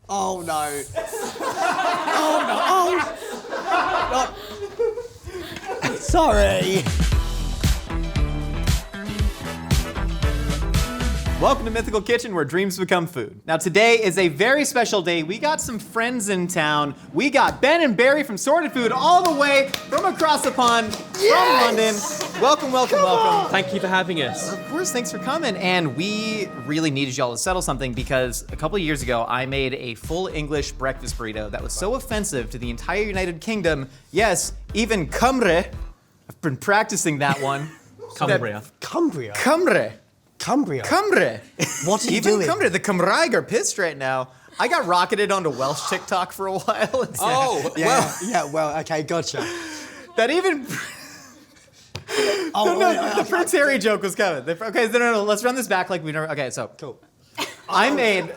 Oh no. No. Sorry. Welcome to Mythical Kitchen, where dreams become food. Now today is a very special day. We got some friends in town. We got Ben and Barry from Sorted Food all the way from across the pond from London. Welcome, welcome, welcome. Thank you for having us. Of course, thanks for coming. And we really needed y'all to settle something because a couple of years ago, I made a full English breakfast burrito that was so offensive to the entire United Kingdom. Yes, even Cymru. I've been practicing that one. Cumbria. Cumbria. Cymru. Cumbria. Cymru. What are you Even doing? Cymru, the Cymraeg are pissed right now. I got rocketed onto Welsh TikTok for a while. It's- Well, okay, gotcha. That even... The Prince Harry joke was coming. Okay, no, let's run this back like we never... Okay, so... Cool. I made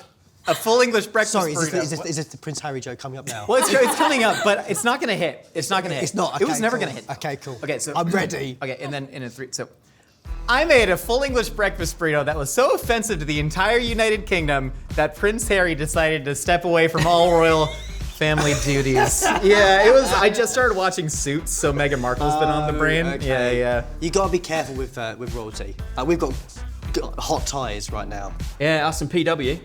a full English breakfast Sorry, burrito. is this the Prince Harry joke coming up now? Well, it's coming up, but it's not gonna hit. It's not gonna hit. It's not. It was Okay, never cool. gonna hit. Okay, cool. Okay, so... I'm ready. Okay, and then in a three... So... I made a full English breakfast burrito that was so offensive to the entire United Kingdom that Prince Harry decided to step away from all royal family duties. Yeah, it was. I just started watching Suits, so Meghan Markle's been on the brain. Okay. Yeah. You gotta be careful with royalty. We've got hot ties right now. Yeah, us and PW.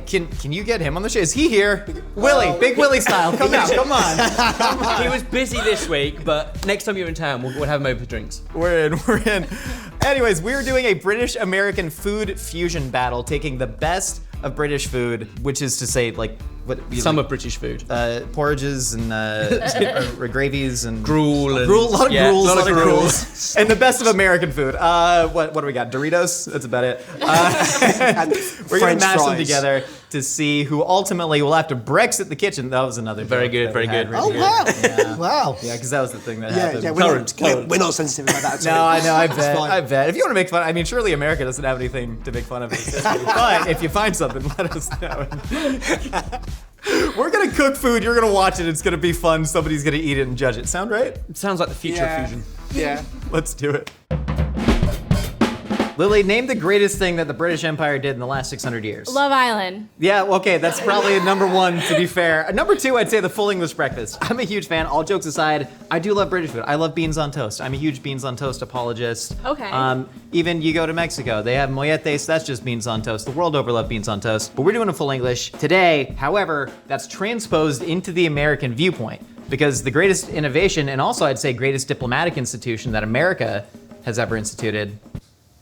Can you get him on the show? Is he here? Willie, Big Willie style. Come out, come on. He was busy this week, but next time you're in town, we'll have him over for drinks. We're in. Anyways, we're doing a British-American food fusion battle, taking the best of British food, which is to say, like, Some of British food. porridges and gravies and Gruel and... a lot of yeah, gruels, lot of gruels. And the best of American food. What do we got? Doritos? That's about it. We're gonna mash them together to see who ultimately will have to Brexit the kitchen. That was another Very joke good, that very we had. good. Oh wow! Yeah. Wow. Yeah, because that was the thing that happened. Yeah, Current. we're not sensitive about that at No, all. I know, I It's bet. fine. I bet. If you want to make fun, I mean, surely America doesn't have anything to make fun of in its history. But if you find something, let us know. We're gonna cook food, you're gonna watch it, it's gonna be fun, somebody's gonna eat it and judge it. Sound right? It sounds like the future of fusion. Yeah. Let's do it. Lily, name the greatest thing that the British Empire did in the last 600 years. Love Island. Yeah, okay, that's probably number one, to be fair. Number two, I'd say the full English breakfast. I'm a huge fan, all jokes aside. I do love British food. I love beans on toast. I'm a huge beans on toast apologist. Okay. Even you go to Mexico, they have molletes, that's just beans on toast. The world over love beans on toast. But we're doing a full English. Today, however, that's transposed into the American viewpoint. Because the greatest innovation, and also I'd say greatest diplomatic institution that America has ever instituted,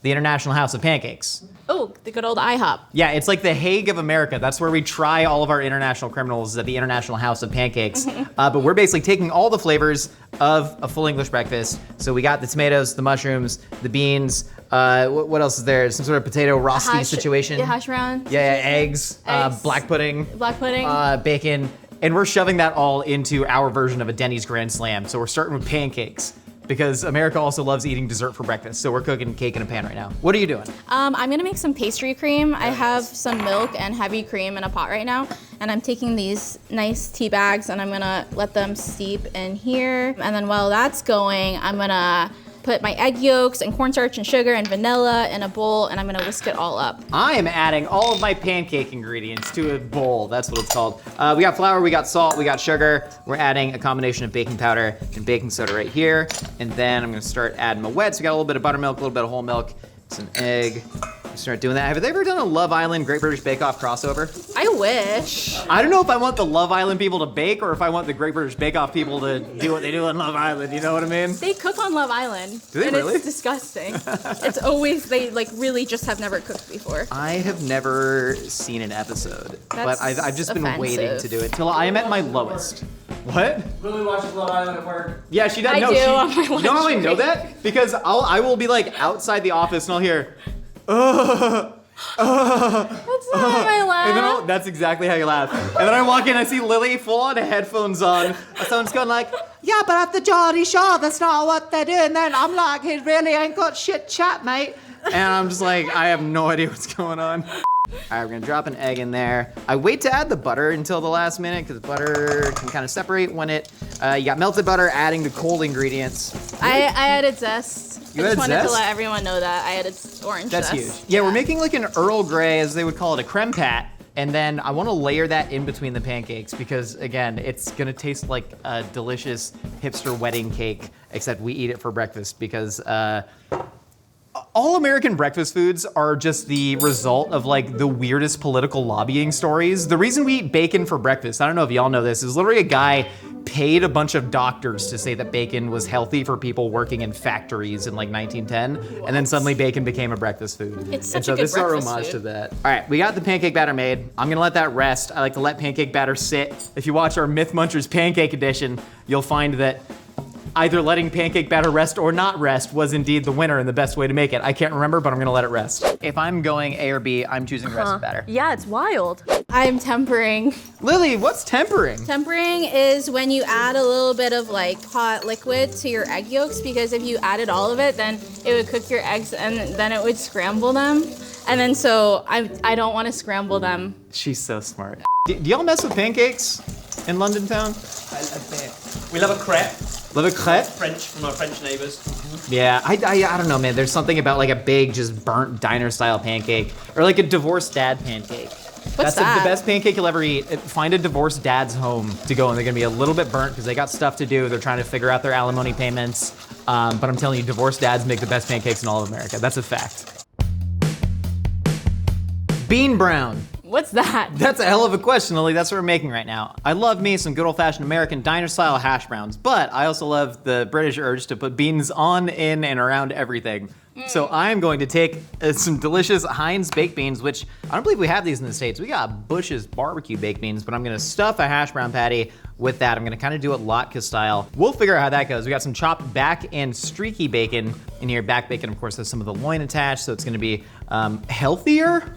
the International House of Pancakes. Oh, the good old IHOP. Yeah, it's like the Hague of America. That's where we try all of our international criminals at the International House of Pancakes. But we're basically taking all the flavors of a full English breakfast. So we got the tomatoes, the mushrooms, the beans. What else is there? Some sort of potato rosti situation. Yeah, hash brown. Yeah, eggs, Eggs. black pudding, Black pudding. bacon. And we're shoving that all into our version of a Denny's Grand Slam. So we're starting with pancakes. Because America also loves eating dessert for breakfast, so we're cooking cake in a pan right now. What are you doing? I'm gonna make some pastry cream. I have some milk and heavy cream in a pot right now, and I'm taking these nice tea bags and I'm gonna let them steep in here. And then while that's going, I'm gonna put my egg yolks and cornstarch and sugar and vanilla in a bowl, and I'm gonna whisk it all up. I am adding all of my pancake ingredients to a bowl. That's what it's called. We got flour, we got salt, we got sugar. We're adding a combination of baking powder and baking soda right here. And then I'm gonna start adding my wet. So we got a little bit of buttermilk, a little bit of whole milk, some egg. Start doing that. Have they ever done a Love Island Great British Bake Off crossover? I wish. I don't know if I want the Love Island people to bake or if I want the Great British Bake Off people to do what they do on Love Island, you know what I mean? They cook on Love Island. Do they and really? It's disgusting. It's always, they like really just have never cooked before. I have never seen an episode, but That's I've just been waiting offensive. to do it till I am at my lowest. What? Lily watches Love Island at work. Yeah, she does. I No, do she, on my you know how I lunch know break. that? Because I will be like outside the office and I'll hear, That's not my laugh. and then that's exactly how you laugh. And then I walk in, I see Lily full on headphones on. Someone's going like, yeah, but at the Geordie Shore, that's not what they're doing. Then I'm like, he really ain't got shit chat, mate. And I'm just like, I have no idea what's going on. All right, we're gonna drop an egg in there. I wait to add the butter until the last minute because butter can kind of separate when you got melted butter, adding the cold ingredients. I added zest. You I added just wanted zest? to let everyone know that I added orange That's zest. huge. Yeah, we're making like an Earl Grey, as they would call it, a creme pat, And then I want to layer that in between the pancakes because, again, it's going to taste like a delicious hipster wedding cake, except we eat it for breakfast because all American breakfast foods are just the result of like the weirdest political lobbying stories. The reason we eat bacon for breakfast, I don't know if y'all know this, is literally a guy paid a bunch of doctors to say that bacon was healthy for people working in factories in like 1910, and then suddenly bacon became a breakfast food. It's such and so a good this is our breakfast homage food. to that. All right, we got the pancake batter made. I'm gonna let that rest. I like to let pancake batter sit. If you watch our Myth Munchers Pancake Edition, you'll find that either letting pancake batter rest or not rest was indeed the winner and the best way to make it. I can't remember, but I'm gonna let it rest. If I'm going A or B, I'm choosing rested batter. Yeah, it's wild. I'm tempering. Lily, what's tempering? Tempering is when you add a little bit of like hot liquid to your egg yolks, because if you added all of it, then it would cook your eggs and then it would scramble them. And then so I don't want to scramble them. She's so smart. Do y'all mess with pancakes in London town? We love a crepe, Love a crepe? French, from our French neighbours. Yeah, I don't know, man. There's something about like a big, just burnt diner-style pancake, or like a divorced dad pancake. What's That's that? the best pancake you'll ever eat. Find a divorced dad's home to go, and they're gonna be a little bit burnt because they got stuff to do. They're trying to figure out their alimony payments. But I'm telling you, divorced dads make the best pancakes in all of America. That's a fact. Bean brown. What's that? That's a hell of a question, Lily. That's what we're making right now. I love me some good old-fashioned American diner-style hash browns, but I also love the British urge to put beans on, in, and around everything. So I'm going to take some delicious Heinz baked beans, which I don't believe we have these in the States. We got Bush's barbecue baked beans, but I'm gonna stuff a hash brown patty with that. I'm gonna kind of do it latke style. We'll figure out how that goes. We got some chopped back and streaky bacon in here. Back bacon, of course, has some of the loin attached, so it's gonna be healthier.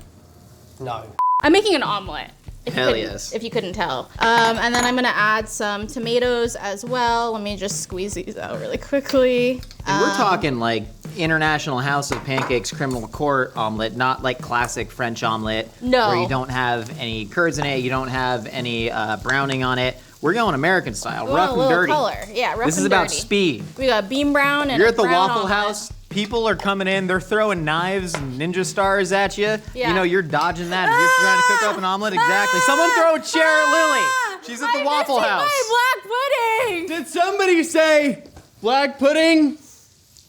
No. I'm making an omelet. Hell yes. If you couldn't tell. And then I'm gonna add some tomatoes as well. Let me just squeeze these out really quickly. And we're talking like International House of Pancakes criminal court omelet, not like classic French omelet. No. Where you don't have any curds in it, you don't have any browning on it. We're going American style, We want rough a and little dirty. color. Yeah, rough This is and about dirty. speed. We got bean brown and You're a at the brown Waffle omelet. House. People are coming in. They're throwing knives and ninja stars at you. Yeah. You know, you're dodging that. You're trying to cook up an omelet. Exactly. Someone throw a chair at Lily. She's at the Waffle House. My black pudding. Did somebody say black pudding?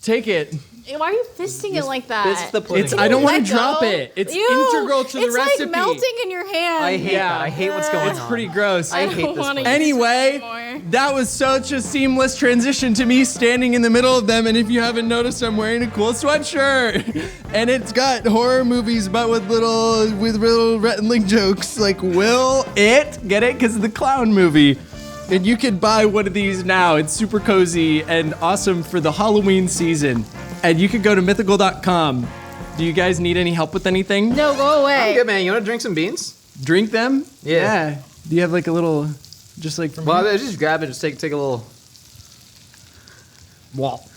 Take it. Why are you fisting it like that? Fist the pudding. It's I don't want Let to drop go. it. It's Ew, integral to the it's recipe. like melting in your hand. I hate that. I hate what's going on. It's pretty gross. I hate don't this wanna place. use Anyway, anymore. that was such a seamless transition to me standing in the middle of them. And if you haven't noticed, I'm wearing a cool sweatshirt, and it's got horror movies, but with little rattling jokes. Like, will it get it? Because of the clown movie. And you can buy one of these now. It's super cozy and awesome for the Halloween season. And you can go to mythical.com. Do you guys need any help with anything? No, go away. I'm good, man. You want to drink some beans? Drink them? Yeah. Do you have like a little, just like from Well, I just grab it, just take a little. Wall.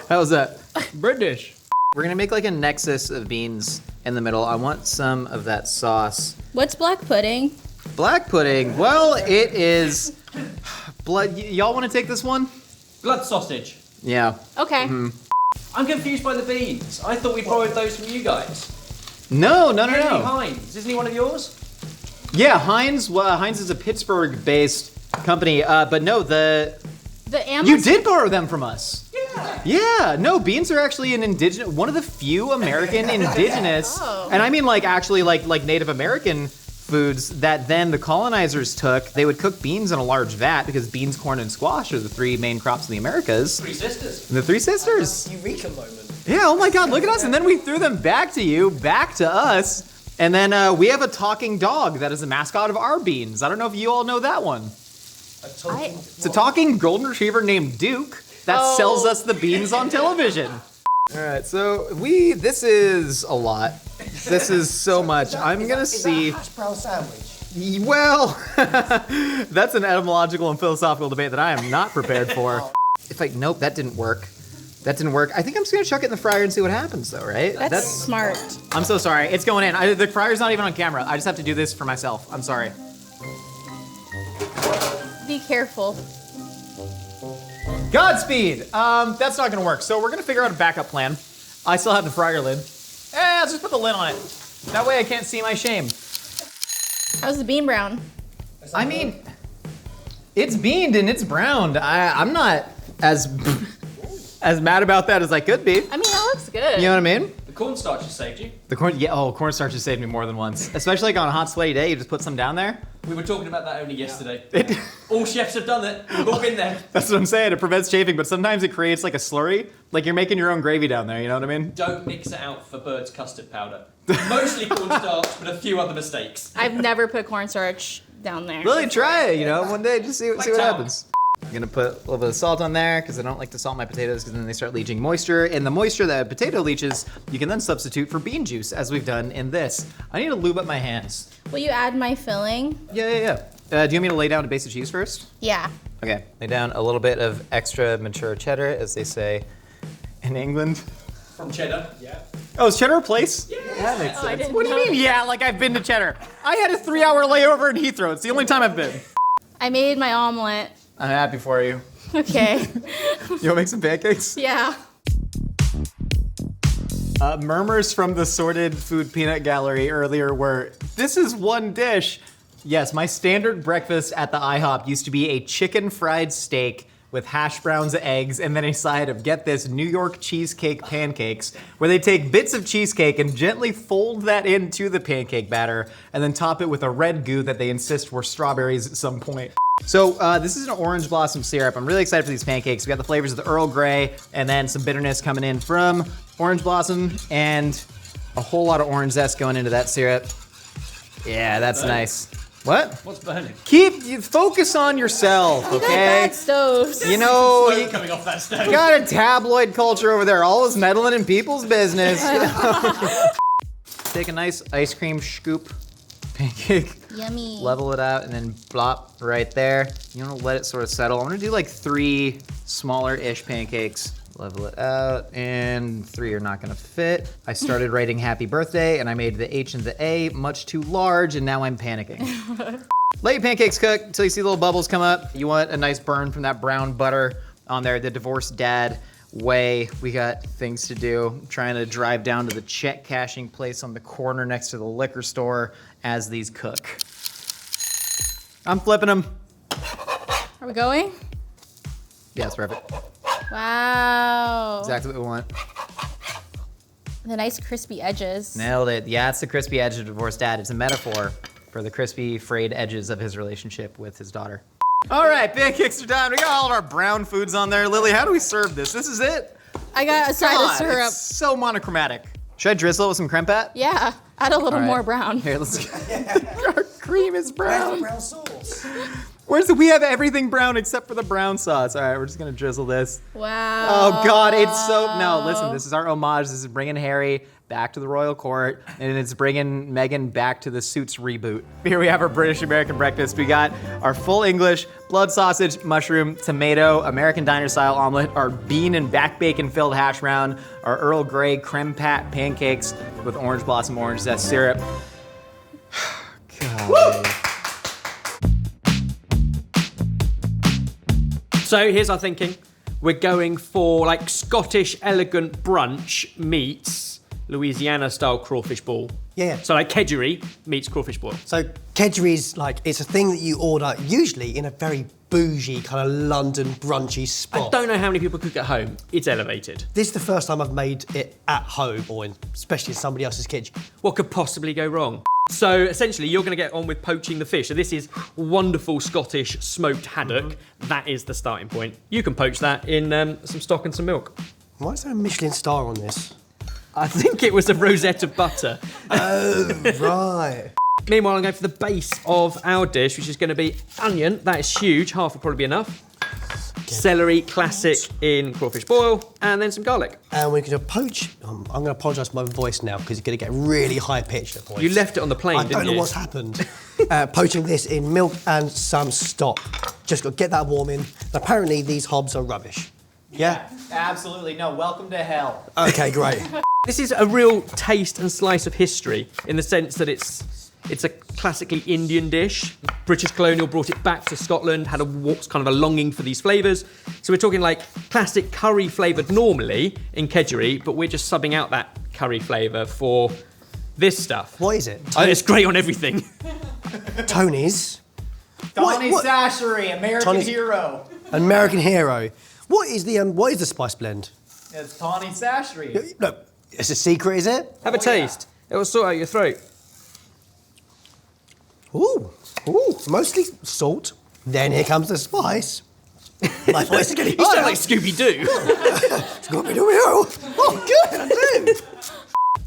How was that? British. We're gonna make like a nexus of beans in the middle. I want some of that sauce. What's black pudding? Black pudding. Well, it is blood. Y'all want to take this one? Blood sausage. Yeah. Okay. I'm confused by the beans. I thought we borrowed those from you guys. No. Henry Hines, isn't he one of yours? Yeah, Heinz. Well, Heinz is a Pittsburgh-based company, but no, The you did borrow them from us. Yeah. Yeah, no, beans are actually an indigenous, one of the few American indigenous, Oh. and I mean like actually like Native American foods that then the colonizers took. They would cook beans in a large vat because beans, corn, and squash are the three main crops in the Americas. Three sisters. The Three Sisters. Eureka moment. Yeah, oh my God, look at us. And then we threw them back to you, back to us. And then we have a talking dog that is the mascot of our beans. I don't know if you all know that one. It's a talking golden retriever named Duke that sells us the beans on television. All right, so this is a lot. This is so much. I'm gonna see. Hash brown sandwich. Well, that's an etymological and philosophical debate that I am not prepared for. Nope, that didn't work. That didn't work. I think I'm just gonna chuck it in the fryer and see what happens though, right? That's smart. I'm so sorry. It's going in. The fryer's not even on camera. I just have to do this for myself. I'm sorry. Be careful. Godspeed. That's not gonna work. So we're gonna figure out a backup plan. I still have the fryer lid. Let's just put the lid on it. That way I can't see my shame. How's the bean brown? I mean, it's beaned and it's browned. I'm not as mad about that as I could be. I mean, that looks good. You know what I mean? The cornstarch has saved you. Cornstarch has saved me more than once. Especially like on a hot, sweaty day, you just put some down there. We were talking about that only yesterday. All chefs have done it. We've all been there. That's what I'm saying. It prevents chafing, but sometimes it creates like a slurry. Like you're making your own gravy down there, you know what I mean? Don't mix it out for Bird's custard powder. Mostly cornstarch, but a few other mistakes. I've never put cornstarch down there. Really try it, one day, just see what talc. happens. I'm gonna put a little bit of salt on there because I don't like to salt my potatoes because then they start leaching moisture. And the moisture that a potato leaches, you can then substitute for bean juice as we've done in this. I need to lube up my hands. Will you add my filling? Yeah. Do you want me to lay down a base of cheese first? Yeah. Okay, lay down a little bit of extra mature cheddar, as they say in England. From cheddar. Yeah. Oh, is cheddar a place? Yeah. That makes Oh, I sense. didn't What do you know. mean, yeah, like I've been to cheddar? I had a 3-hour layover in Heathrow. It's the only time I've been. I made my omelet. I'm happy for you. Okay. You wanna make some pancakes? Yeah. Murmurs from the Sorted Food Peanut Gallery earlier were, this is one dish. Yes, my standard breakfast at the IHOP used to be a chicken fried steak with hash browns, eggs, and then a side of, get this, New York cheesecake pancakes, where they take bits of cheesecake and gently fold that into the pancake batter, and then top it with a red goo that they insist were strawberries at some point. So this is an orange blossom syrup. I'm really excited for these pancakes. We got the flavors of the Earl Grey, and then some bitterness coming in from orange blossom, and a whole lot of orange zest going into that syrup. Yeah, that's nice. What? What's burning? Focus on yourself, You got okay? bad stoves. You know, Smoke coming off that stove. you got a tabloid culture over there, always meddling in people's business. Take a nice ice cream scoop pancake, Yummy. level it out, and then blop right there. You want to let it sort of settle. I'm gonna do like 3 smaller-ish pancakes. Level it out, and 3 are not gonna fit. I started writing happy birthday, and I made the H and the A much too large, and now I'm panicking. Let your pancakes cook until you see little bubbles come up. You want a nice burn from that brown butter on there, the divorced dad way. We got things to do. I'm trying to drive down to the check cashing place on the corner next to the liquor store as these cook. I'm flipping them. Are we going? Yeah, it's perfect. Wow. Exactly what we want. The nice crispy edges. Nailed it. Yeah, it's the crispy edge of divorced dad. It's a metaphor for the crispy, frayed edges of his relationship with his daughter. All right, pancakes are done. We got all of our brown foods on there. Lily, how do we serve this? This is it? I got a side of God, syrup. it's so monochromatic. Should I drizzle it with some creme pat? Yeah. Add a little All right. more brown. Here, let's. Our cream is brown. Brown sauce. We have everything brown except for the brown sauce. All right, we're just gonna drizzle this. Wow. Oh God, it's so, no, listen, this is our homage. This is bringing Harry back to the royal court, and it's bringing Meghan back to the Suits reboot. Here we have our British American breakfast. We got our full English, blood sausage, mushroom, tomato, American diner style omelet, our bean and back bacon filled hash brown, our Earl Grey creme pat pancakes with orange blossom orange zest syrup. God. So here's our thinking. We're going for like Scottish elegant brunch meets Louisiana style crawfish ball. Yeah. So like kedgeree meets crawfish boil. So kedgeree is like, it's a thing that you order usually in a very bougie kind of London brunchy I spot. don't know how many people cook at home. It's elevated. This is the first time I've made it at home, or especially in somebody else's kitchen. What could possibly go wrong? So essentially, you're going to get on with poaching the fish. So this is wonderful Scottish smoked haddock. That is the starting point. You can poach that in some stock and some milk. Why is there a Michelin star on this? I think it was a rosette of butter. Oh, right. Meanwhile, I'm going for the base of our dish, which is going to be onion. That is huge. Half will probably be enough. Celery, classic in crawfish boil, and then some garlic. And we're going to poach. I'm going to apologise for my voice now because it's going to get really high pitched at points. You left it on the plane, I didn't don't know you? what's happened. Poaching this in milk and some stock. Just got to get that warm in. Apparently, these hobs are rubbish. Yeah? Absolutely, no, welcome to hell. Okay, great. This is a real taste and slice of history in the sense that it's a classically Indian dish. British colonial brought it back to Scotland, had what's kind of a longing for these flavours. So we're talking like classic curry flavoured normally in kedgeree, but we're just subbing out that curry flavour for this stuff. What is it? Oh, it's great on everything. Tony's. Tony What? Sashery, American Tony's- hero. American hero. What is the spice blend? It's Tony Sashery. Look, it's a secret, is it? Have a taste. It will sort out your throat. Ooh, mostly salt. Then here comes the spice. My voice is getting You sound higher. like Scooby-Doo. Oh, good, I do.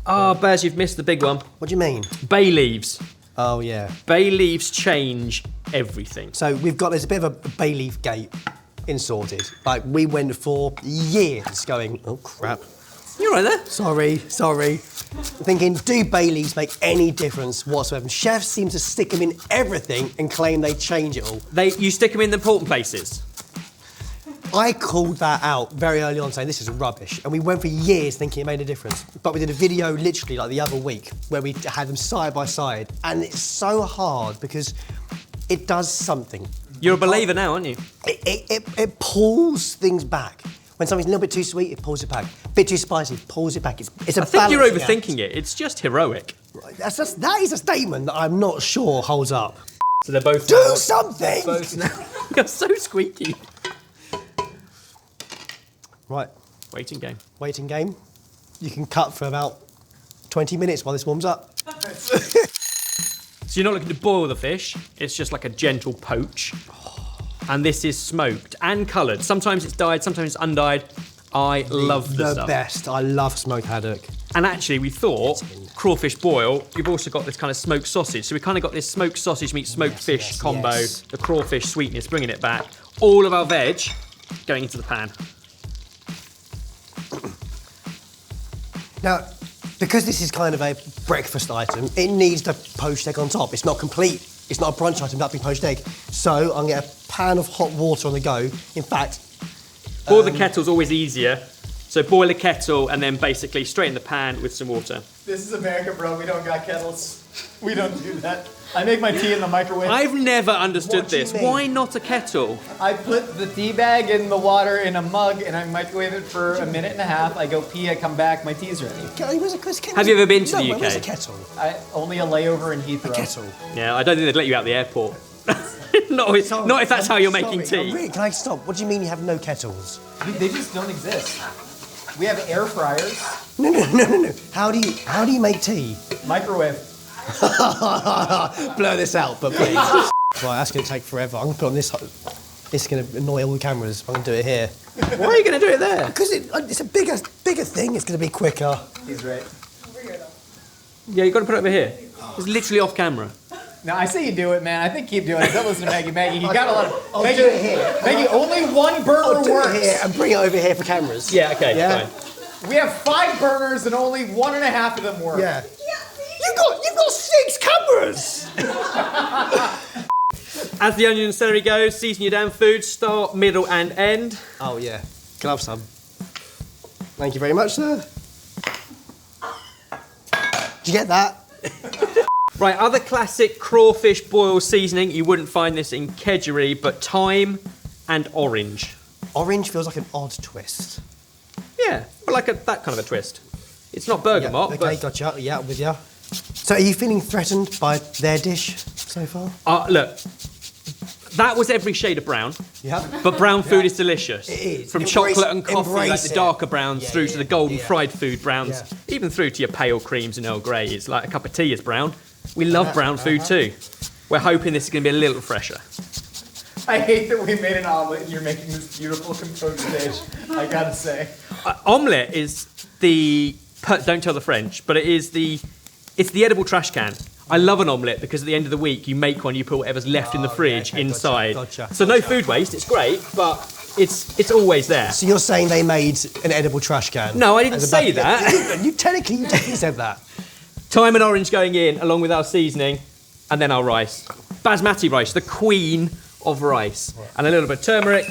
Ah, Baz, you've missed the big one. What do you mean? Bay leaves. Oh, yeah. Bay leaves change everything. So there's a bit of a bay leaf gate in Sorted. Like, we went for years going, oh, crap. You're right there. Sorry. Thinking, do bay leaves make any difference whatsoever? Chefs seem to stick them in everything and claim they change it all. You stick them in the important places. I called that out very early on, saying this is rubbish, and we went for years thinking it made a difference. But we did a video literally like the other week where we had them side by side, and it's so hard because it does something. You're a believer now, aren't you? It pulls things back. When something's a little bit too sweet, it pulls it back. A bit too spicy, it pulls it back. It's a I think you're balancing overthinking it. It's just heroic. act. That is a statement that I'm not sure holds up. So they're both. Do something! You're so squeaky. Right, Waiting game. waiting game. You can cut for about 20 minutes while this warms up. So you're not looking to boil the fish. It's just like a gentle poach. And this is smoked and coloured. Sometimes it's dyed, sometimes it's undyed. I love the stuff. Best. I love smoked haddock. And actually, we thought crawfish boil. You've also got this kind of smoked sausage. So we kind of got this smoked sausage meets smoked fish yes, combo. yes. The crawfish sweetness, bringing it back. All of our veg going into the pan. Now, because this is kind of a breakfast item, it needs the poached egg on top. It's not complete. It's not a brunch item without being poached egg. So I'm going to get a pan of hot water on the go. In fact, Boil the kettle's always easier. So boil a kettle and then basically straight in the pan with some water. This is America, bro. We don't got kettles. We don't do that. I make my tea in the microwave. I've never understood What do you this. mean? Why not a kettle? I put the tea bag in the water in a mug and I microwave it for a minute and a half. I go pee, I come back, my tea's ready. Have you ever been to the UK? Where's a kettle? Only a layover in Heathrow. Kettle. Yeah, I don't think they'd let you out the airport. not if that's how you're making tea. Really, can I stop? What do you mean you have no kettles? They just don't exist. We have air fryers, No. How do you make tea? microwave. Blur this out, but please. Right, that's going to take forever. I'm going to put on this. It's going to annoy all the cameras. I'm going to do it here. Why are you going to do it there? Because it's a bigger thing. It's going to be quicker. He's right. Yeah, you've got to put it over here. It's literally off camera. No, I say you do it, man. I think keep doing it. Don't listen to Maggie. Maggie, you got a lot of. I'll Maggie, do it here. Maggie, only one burner I'll do works. it here and bring it over here for cameras. Yeah, okay, Yeah? fine. We have 5 burners and only 1.5 of them work. Yeah. You've got 6 cameras. As the onion and celery goes, season your damn food, start, middle, and end. Oh yeah. Can I have some? Thank you very much, sir. Did you get that? Right, other classic crawfish boil seasoning. You wouldn't find this in kedgeree, but thyme and orange. Orange feels like an odd twist. Yeah, but like that kind of a twist. It's not bergamot, Yeah, okay, but gotcha. Yeah, I'm with you. So, are you feeling threatened by their dish so far? look, that was every shade of brown. Yeah. But brown food is delicious. It is. From Embrace- chocolate and coffee, like embrace the it. darker browns, Yeah, through to the golden yeah. fried food browns, Yeah. even through to your pale creams and Earl Grey. It's like a cup of tea is brown. We love brown food too. We're hoping this is going to be a little fresher. I hate that we made an omelet and you're making this beautiful composed dish. I gotta say. Omelette is don't tell the French, but it's the edible trash can. I love an omelette because at the end of the week you make one, you put whatever's left in the fridge okay, inside. gotcha. So no food waste. It's great, but it's always there. So you're saying they made an edible trash can? No, I didn't As a say back- that. You definitely said that. Thyme and orange going in along with our seasoning, and then our rice. Basmati rice, the queen of rice, and a little bit of turmeric.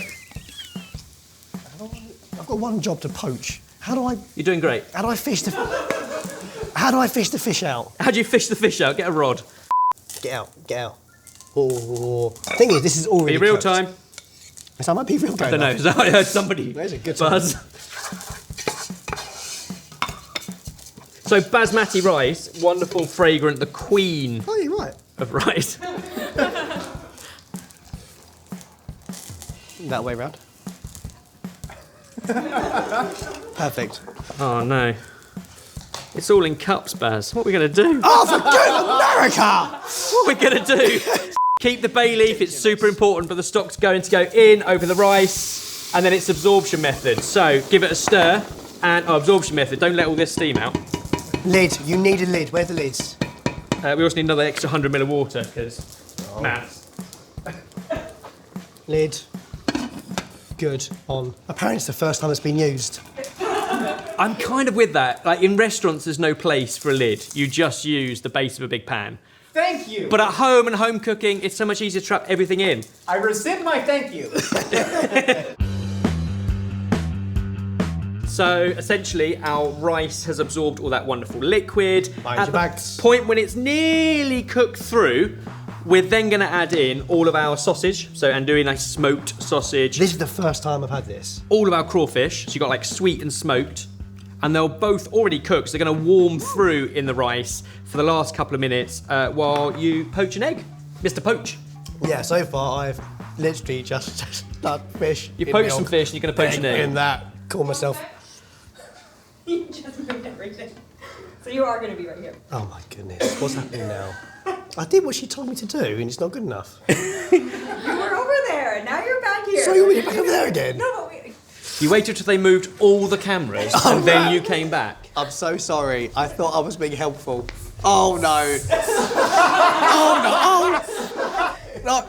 I've got one job to poach. How do I You're doing great. fish the fish out? How do you fish the fish out? Get a rod. Get out. Oh. Thing is, this is already Be real cooked. time. So I might be real I don't know. I heard somebody There's a good buzz. So basmati rice, wonderful, fragrant, the queen Oh, you're right. of rice. That way round. Perfect. Oh no. It's all in cups, Baz. What are we going to do? Oh, for good America! What are we going to do? Keep the bay leaf. It's super important for the stock's going to go in over the rice. And then it's absorption method. So give it a stir. And absorption method. Don't let all this steam out. Lid. You need a lid. Where's the lids? We also need another extra 100 ml of water because maths. Lid. Good. On. Apparently it's the first time it's been used. I'm kind of with that. Like in restaurants, there's no place for a lid. You just use the base of a big pan. Thank you. But at home and home cooking, it's so much easier to trap everything in. I rescind my thank you. So essentially, our rice has absorbed all that wonderful liquid. Mind At your the bags. point when it's nearly cooked through, we're then going to add in all of our sausage. So andouille, nice smoked sausage. This is the first time I've had this. All of our crawfish. So you've got like sweet and smoked. And they'll both already cook, so they're going to warm through in the rice for the last couple of minutes while you poach an egg. Mr. Poach. Yeah, so far I've literally just done fish. You in poach milk, some fish and you're going to poach an egg. in that. Call myself. You just moved everything. So you are going to be right here. Oh my goodness, what's happening now? I did what she told me to do and it's not good enough. You were over there, and now you're back here. So you want me back over there again? No, but we... You waited till they moved all the cameras and then you came back. I'm so sorry. I thought I was being helpful. Oh no. Oh no.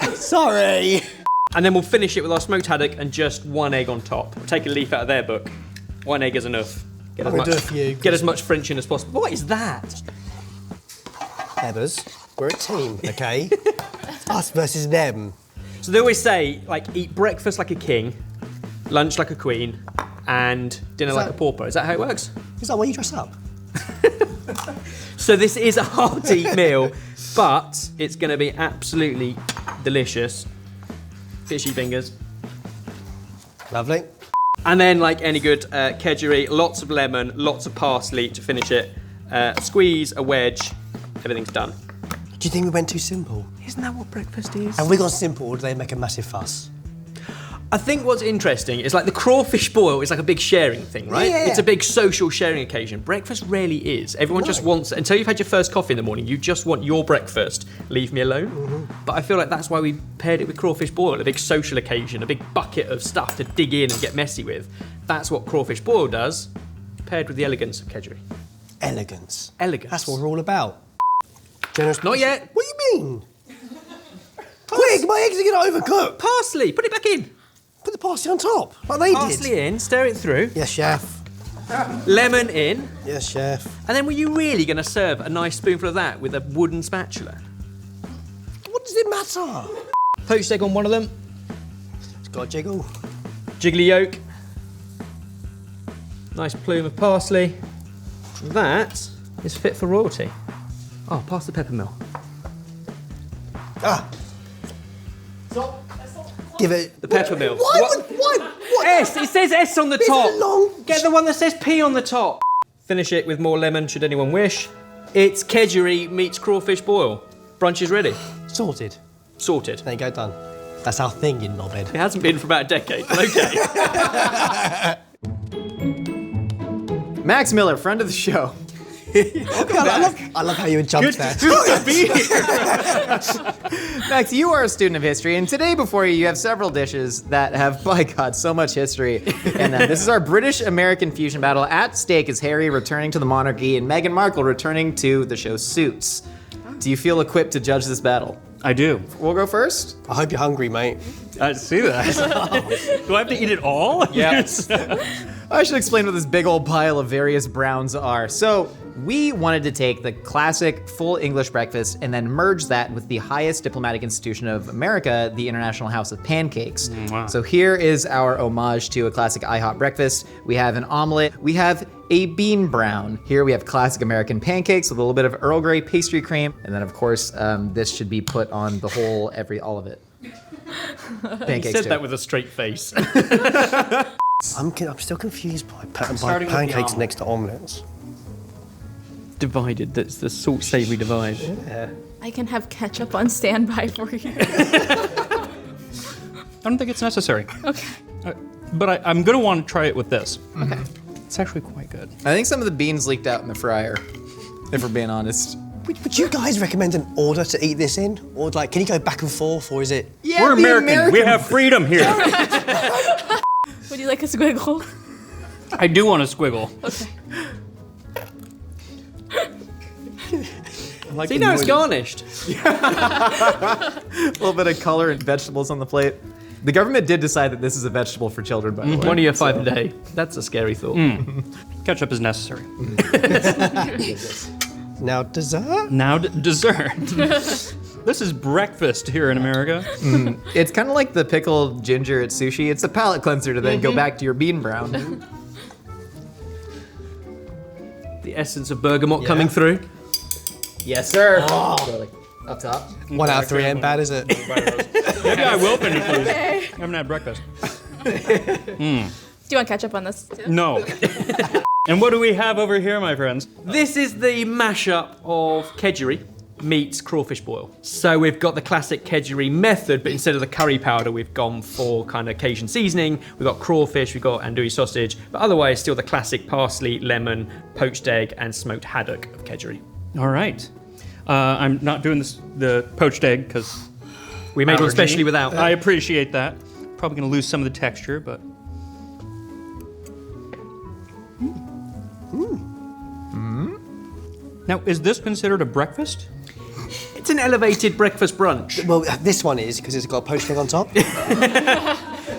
No. Sorry. And then we'll finish it with our smoked haddock and just one egg on top. We'll take a leaf out of their book. One egg is enough. Get I'm gonna do it for you. Get as much French in as possible. What is that? Ebbers, we're a team, okay? Us versus them. So they always say, like, eat breakfast like a king, lunch like a queen, and dinner like a pauper. Is that how it works? Is that why you dress up? So this is a hearty meal, but it's going to be absolutely delicious. Fishy fingers. Lovely. And then, like any good kedgeree, lots of lemon, lots of parsley to finish it. Squeeze a wedge, everything's done. Do you think we went too simple? Isn't that what breakfast is? Have we gone simple or do they make a massive fuss? I think what's interesting is like the crawfish boil is like a big sharing thing, right? Yeah. It's a big social sharing occasion. Breakfast rarely is. Everyone just wants, until you've had your first coffee in the morning, you just want your breakfast. Leave me alone. Mm-hmm. But I feel like that's why we paired it with crawfish boil, a big social occasion, a big bucket of stuff to dig in and get messy with. That's what crawfish boil does, paired with the elegance of kedgeree. Elegance. Elegance. That's what we're all about. Generous. Not yet. What do you mean? Quick, my eggs are gonna overcook. Parsley, put it back in. Put the parsley on top, like they Parsley did. in, stir it through. Yes, chef. Lemon in. Yes, chef. And then were you really going to serve a nice spoonful of that with a wooden spatula? What does it matter? Poached egg on one of them. It's got a jiggle. Jiggly yolk. Nice plume of parsley. That is fit for royalty. Oh, pass the peppermill. Ah. Give it. The peppermill. What? S! It says S on the It's top. long. Get the one that says P on the top. Finish it with more lemon, should anyone wish. It's kedgeree meets crawfish boil. Brunch is ready. Sorted. Sorted. There you go, done. That's our thing, you knobhead. It hasn't been for about a decade, but okay. Max Miller, friend of the show. I love how you would jump there. Good to be here. Max, you are a student of history, and today before you, you have several dishes that have, by God, so much history. And this is our British-American fusion battle. At stake is Harry returning to the monarchy and Meghan Markle returning to the show Suits. Do you feel equipped to judge this battle? I do. We'll go first. I hope you're hungry, mate. I see that. Do I have to eat it all? Yes. I should explain what this big old pile of various browns are. So, we wanted to take the classic full English breakfast and then merge that with the highest diplomatic institution of America, the International House of Pancakes. Wow. So here is our homage to a classic IHOP breakfast. We have an omelet. We have a bean brown. Here we have classic American pancakes with a little bit of Earl Grey pastry cream. And then of course, this should be put on the whole, all of it. Pancakes He said too. that with a straight face. I'm still confused by starting with the pancakes omelette. next to omelettes. divided. That's the salt savory divide. I can have ketchup on standby for you. I don't think it's necessary. Okay. But I'm going to want to try it with this. Okay. It's actually quite good. I think some of the beans leaked out in the fryer, if we're being honest. Would you guys recommend an order to eat this in? Or like, can you go back and forth, or is it? Yeah, We're the American. We have freedom here. Would you like a squiggle? I do want a squiggle. Okay. See, now it's garnished. A little bit of color and vegetables on the plate. The government did decide that this is a vegetable for children, by the way. One of your 5 a day. That's a scary thought. Ketchup is necessary. Now dessert? Now dessert. This is breakfast here in America. It's kind of like the pickled ginger at sushi. It's a palate cleanser to then go back to your bean brown. The essence of bergamot coming through. Yes, sir. Up top. 1 out of 3 ain't bad, is it? Maybe I will finish these. I haven't had breakfast. Do you want ketchup on this too? No. And what do we have over here, my friends? This is the mashup of kedgeree meets crawfish boil. So we've got the classic kedgeree method, but instead of the curry powder, we've gone for kind of Cajun seasoning. We've got crawfish, we've got andouille sausage, but otherwise still the classic parsley, lemon, poached egg, and smoked haddock of kedgeree. All right. I'm not doing the poached egg because We made one especially without. I appreciate that. Probably going to lose some of the texture, but. Now, is this considered a breakfast? It's an elevated breakfast brunch. Well, this one is, because it's got a poached egg on top.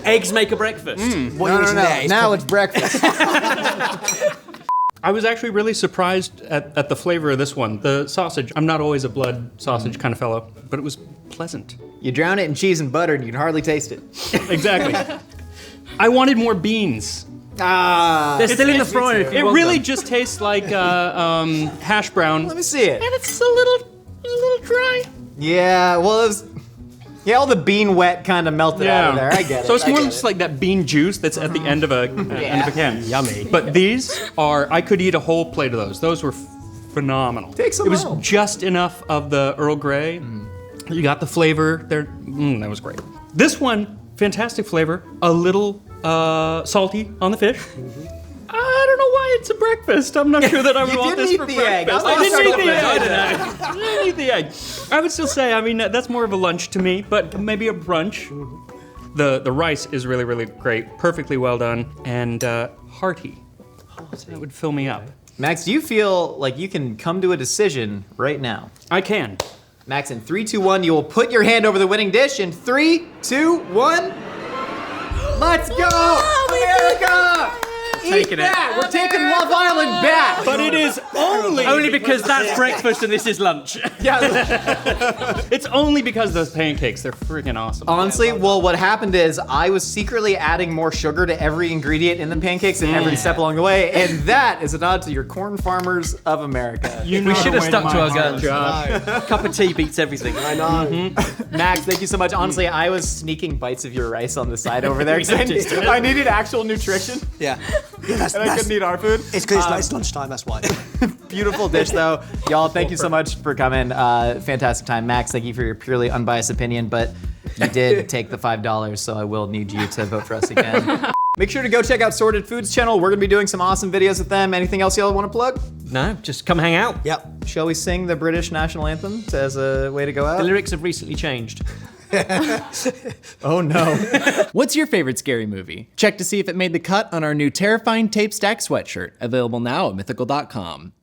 Eggs make a breakfast. What you're eating there is Now it's breakfast. I was actually really surprised at the flavor of this one. The sausage, I'm not always a blood sausage kind of fellow, but it was pleasant. You drown it in cheese and butter and you can hardly taste it. Exactly. I wanted more beans. They're still in the fryer if you It want really them. just tastes like hash brown. Let me see it. And it's a little dry. Yeah, well, it was... Yeah, all the bean wet kind of melted out of there. I get it. So it's I more get just it. like that bean juice that's at the end of a can. Yummy. But these are, I could eat a whole plate of those. Those were phenomenal. Take some It was home. just enough of the Earl Grey. You got the flavor there. That was great. This one, fantastic flavor. A little salty on the fish. I don't know why it's a breakfast. I'm not sure that I would You want didn't this eat for the breakfast. egg. I didn't eat the egg. I I didn't eat the egg. I would still say, I mean, that's more of a lunch to me, but maybe a brunch. The rice is really, really great. Perfectly well done. And hearty. That would fill me up. Max, do you feel like you can come to a decision right now? I can. Max, in 3, 2, 1, you will put your hand over the winning dish in 3, 2, 1. Let's go! America! Taking it. That! We're taking Love Island back! But it is only because that's breakfast and this is lunch. Yeah, it's only because those pancakes, they're freaking awesome. honestly, well, what happened is I was secretly adding more sugar to every ingredient in the pancakes at every step along the way, and that is a nod to your corn farmers of America. You We should have stuck to our guns. Josh. Cup of tea beats everything. I know. Max, thank you so much. Honestly, I was sneaking bites of your rice on the side over there because noticed it. I needed actual nutrition, Yeah. That's, and I couldn't eat our food. It's because it's lunchtime, that's why. Beautiful dish, though. Y'all, thank you so much for coming. Fantastic time. Max, thank you for your purely unbiased opinion, but you did take the $5, so I will need you to vote for us again. Make sure to go check out Sorted Foods channel. We're going to be doing some awesome videos with them. Anything else y'all want to plug? No, just come hang out. Yep. Shall we sing the British national anthem as a way to go The out? lyrics have recently changed. Oh, no. What's your favorite scary movie? Check to see if it made the cut on our new Terrifying Tape Stack sweatshirt, available now at mythical.com.